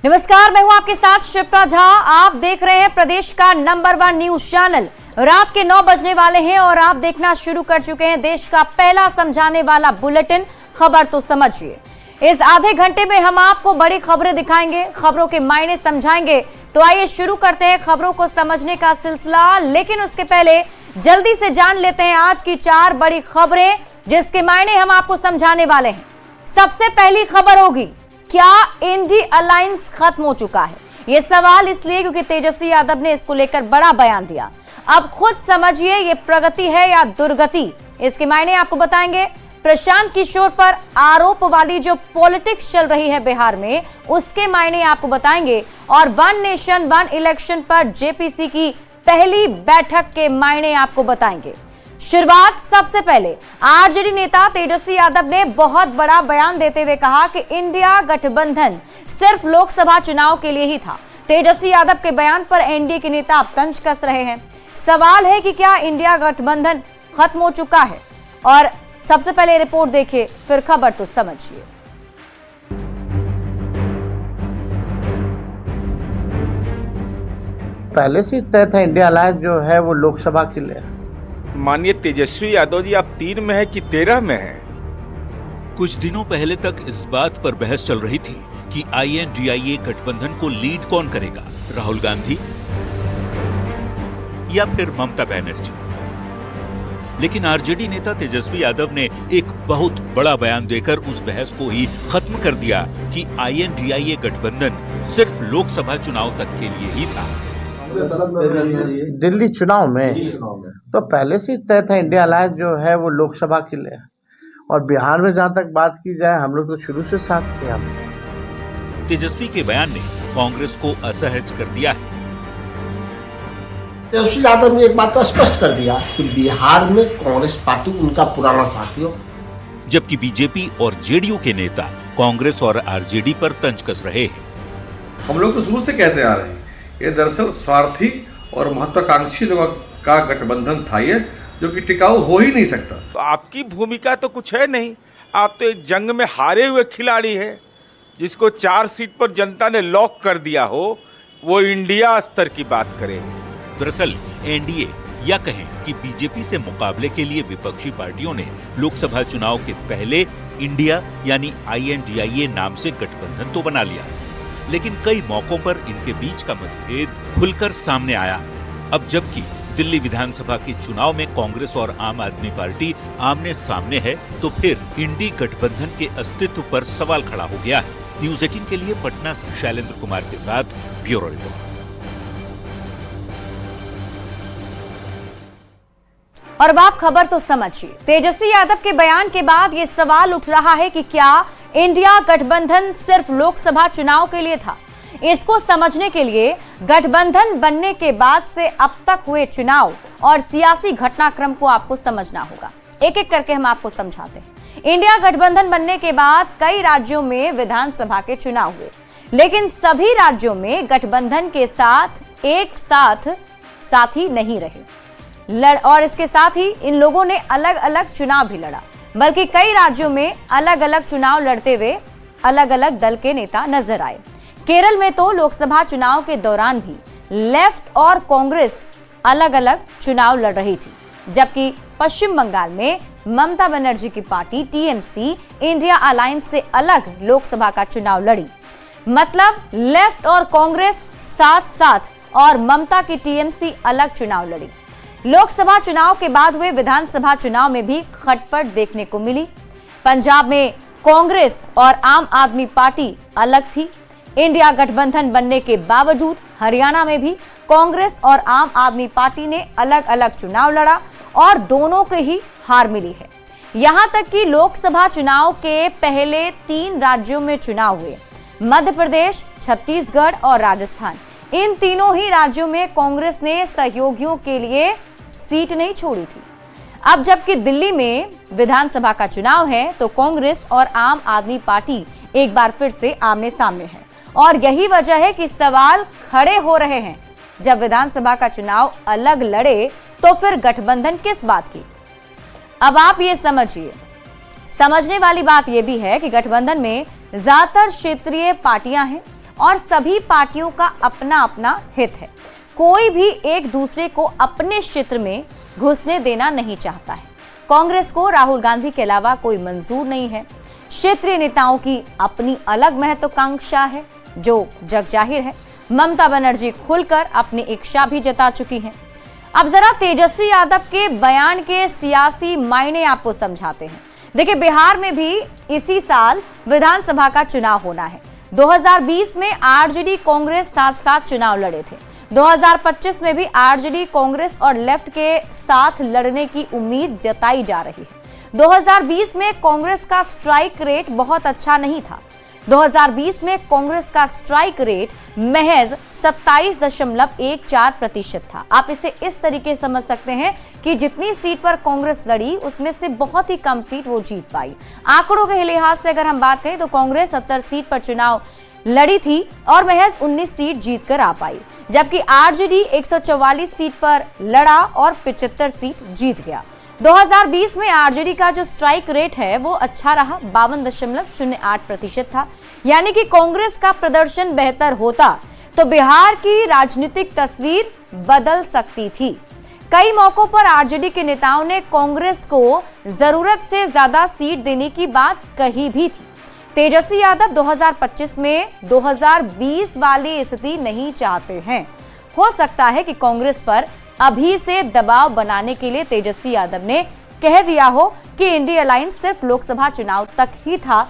नमस्कार, मैं हूं आपके साथ शिप्रा झा। आप देख रहे हैं प्रदेश का नंबर 1 न्यूज चैनल। रात के 9 बजने वाले हैं और आप देखना शुरू कर चुके हैं देश का पहला समझाने वाला बुलेटिन खबर तो समझिए। इस आधे घंटे में हम आपको बड़ी खबरें दिखाएंगे, खबरों के मायने समझाएंगे। तो आइए शुरू करते हैं खबरों को समझने का सिलसिला। लेकिन उसके पहले जल्दी से जान लेते हैं आज की 4 बड़ी खबरें जिसके मायने हम आपको समझाने वाले हैं। सबसे पहली खबर होगी, क्या इंडी अलायंस खत्म हो चुका है? यह सवाल इसलिए क्योंकि तेजस्वी यादव ने इसको लेकर बड़ा बयान दिया। अब खुद समझिए ये प्रगति है या दुर्गति, इसके मायने आपको बताएंगे। प्रशांत किशोर पर आरोप वाली जो पॉलिटिक्स चल रही है बिहार में, उसके मायने आपको बताएंगे। और 1 नेशन 1 इलेक्शन पर जेपीसी की पहली बैठक के मायने आपको बताएंगे। शुरुआत सबसे पहले आरजेडी नेता तेजस्वी यादव ने बहुत बड़ा बयान देते हुए कहा कि इंडिया गठबंधन सिर्फ लोकसभा चुनाव के लिए ही था। तेजस्वी यादव के बयान पर एनडीए के नेता अब तंज कस रहे हैं। सवाल है कि क्या इंडिया गठबंधन खत्म हो चुका है? और सबसे पहले रिपोर्ट देखिए, फिर खबर तो समझिए। पहले से तय था इंडिया अलायंस जो है वो लोकसभा के लिए। माननीय तेजस्वी यादव जी, आप 3 में है कि 13 में है? कुछ दिनों पहले तक इस बात पर बहस चल रही थी कि INDIA गठबंधन को लीड कौन करेगा, राहुल गांधी या फिर ममता बनर्जी। लेकिन आरजेडी नेता तेजस्वी यादव ने एक बहुत बड़ा बयान देकर उस बहस को ही खत्म कर दिया कि INDIA गठबंधन सिर्फ लोकसभा चुनाव तक के लिए ही था। दिल्ली चुनाव में तो पहले से तय था इंडिया अलायंस जो है वो लोकसभा के लिए। और बिहार में जहां तक बात की जाए, हम लोग तो शुरू से साथ थे। हम तेजस्वी के बयान ने कांग्रेस को असहज कर दिया है। तेजस्वी यादव ने एक बात तो स्पष्ट कर दिया कि बिहार में कांग्रेस पार्टी उनका पुराना साथी हो, जबकि बीजेपी और जेडीयू के नेता कांग्रेस और आरजेडी पर तंज कस रहे हैं। हम लोग तो शुरू से कहते आ रहे हैं, ये दरअसल स्वार्थी और महत्वाकांक्षी लोगों का गठबंधन था ये, जो कि टिकाऊ हो ही नहीं सकता। तो आपकी भूमिका तो कुछ है नहीं। आप तो एक जंग में हारे हुए खिलाड़ी हैं, जिसको 4 सीट पर जनता ने लॉक कर दिया हो, वो इंडिया स्तर की बात करे। दरअसल एनडीए या कहें कि बीजेपी से मुकाबले के लिए विपक्षी पार्टियों ने लोकसभा चुनाव के पहले इंडिया यानी INDIA नाम से गठबंधन तो बना लिया, लेकिन कई मौकों पर इनके बीच का मतभेद खुलकर सामने आया। अब जबकि दिल्ली विधानसभा के चुनाव में कांग्रेस और आम आदमी पार्टी आमने सामने है, तो फिर इंडी गठबंधन के अस्तित्व पर सवाल खड़ा हो गया है। न्यूज़ 18 के लिए पटना से शैलेंद्र कुमार के साथ ब्यूरो रिपोर्ट। और अब आप खबर तो समझिए। तेजस्वी यादव के बयान के बाद ये सवाल उठ रहा है कि क्या इंडिया गठबंधन सिर्फ लोकसभा चुनाव के लिए था? इसको समझने के लिए गठबंधन बनने के बाद से अब तक हुए चुनाव और सियासी घटनाक्रम को आपको समझना होगा। एक एक करके हम आपको समझाते हैं। इंडिया गठबंधन बनने के बाद कई राज्यों में विधानसभा के चुनाव हुए, लेकिन सभी राज्यों में गठबंधन के साथ एक साथी नहीं रहे। और इसके साथ ही इन लोगों ने अलग अलग चुनाव भी लड़ा, बल्कि कई राज्यों में अलग अलग चुनाव लड़ते हुए अलग अलग दल के नेता नजर आए। केरल में तो लोकसभा चुनाव के दौरान भी लेफ्ट और कांग्रेस अलग अलग चुनाव लड़ रही थी, जबकि पश्चिम बंगाल में ममता बनर्जी की पार्टी TMC इंडिया अलायंस से अलग लोकसभा का चुनाव लड़ी। मतलब लेफ्ट और कांग्रेस साथ साथ और ममता की TMC अलग चुनाव लड़ी। लोकसभा चुनाव के बाद हुए विधानसभा चुनाव में भी खटपट देखने को मिली। पंजाब में कांग्रेस और आम आदमी पार्टी अलग थी। इंडिया गठबंधन बनने के बावजूद हरियाणा में भी कांग्रेस और आम आदमी पार्टी ने अलग अलग चुनाव लड़ा और दोनों के ही हार मिली है। यहां तक कि लोकसभा चुनाव के पहले 3 राज्यों में चुनाव हुए, मध्य प्रदेश, छत्तीसगढ़ और राजस्थान। इन तीनों ही राज्यों में कांग्रेस ने सहयोगियों के लिए सीट नहीं छोड़ी थी। अब जबकि दिल्ली में विधानसभा का चुनाव है, तो कांग्रेस और आम आदमी पार्टी एक बार फिर से आमने सामने है। और यही वजह है कि सवाल खड़े हो रहे हैं, जब विधानसभा का चुनाव अलग लड़े तो फिर गठबंधन किस बात की? अब आप ये समझिए, समझने वाली बात यह भी है कि गठबंधन में ज्यादातर क्षेत्रीय पार्टियां हैं और सभी पार्टियों का अपना अपना हित है। कोई भी एक दूसरे को अपने क्षेत्र में घुसने देना नहीं चाहता है। कांग्रेस को राहुल गांधी के अलावा कोई मंजूर नहीं है। क्षेत्रीय नेताओं की अपनी अलग महत्वाकांक्षा है जो जग जाहिर है। ममता बनर्जी खुलकर अपनी इच्छा भी जता चुकी हैं। अब जरा तेजस्वी यादव के बयान के सियासी मायने आपको समझाते हैं। देखिए, बिहार में भी इसी साल विधानसभा का चुनाव होना है। 2020 में आरजेडी कांग्रेस साथ साथ चुनाव लड़े थे। 2025 में भी आरजेडी कांग्रेस और लेफ्ट के साथ लड़ने की उम्मीद जताई जा रही है। 2020 में कांग्रेस का स्ट्राइक रेट बहुत अच्छा नहीं था। 2020 में कांग्रेस का स्ट्राइक रेट महज 27.14% था। आप इसे इस तरीके से समझ सकते हैं कि जितनी सीट पर कांग्रेस लड़ी उसमें से बहुत ही कम सीट वो जीत पाई। आंकड़ों के लिहाज से अगर हम बात करें तो कांग्रेस 70 सीट पर चुनाव लड़ी थी और महज 19 सीट जीत कर आ पाई, जबकि आरजेडी 144 सीट पर लड़ा और 75 सीट जीत गया। 2020 में आरजेडी का जो स्ट्राइक रेट है वो अच्छा रहा, 52.08% था। यानी कि कांग्रेस का प्रदर्शन बेहतर होता तो बिहार की राजनीतिक तस्वीर बदल सकती थी। कई मौकों पर आरजेडी के नेताओं ने कांग्रेस को जरूरत से ज्यादा सीट देने की बात कही भी थी। तेजस्वी यादव 2025 में 2020 वाली स्थिति नहीं चाहते हैं। हो सकता है कि कांग्रेस पर अभी से दबाव बनाने के लिए तेजस्वी यादव ने कह दिया हो कि इंडिया अलायंस सिर्फ लोकसभा चुनाव तक ही था,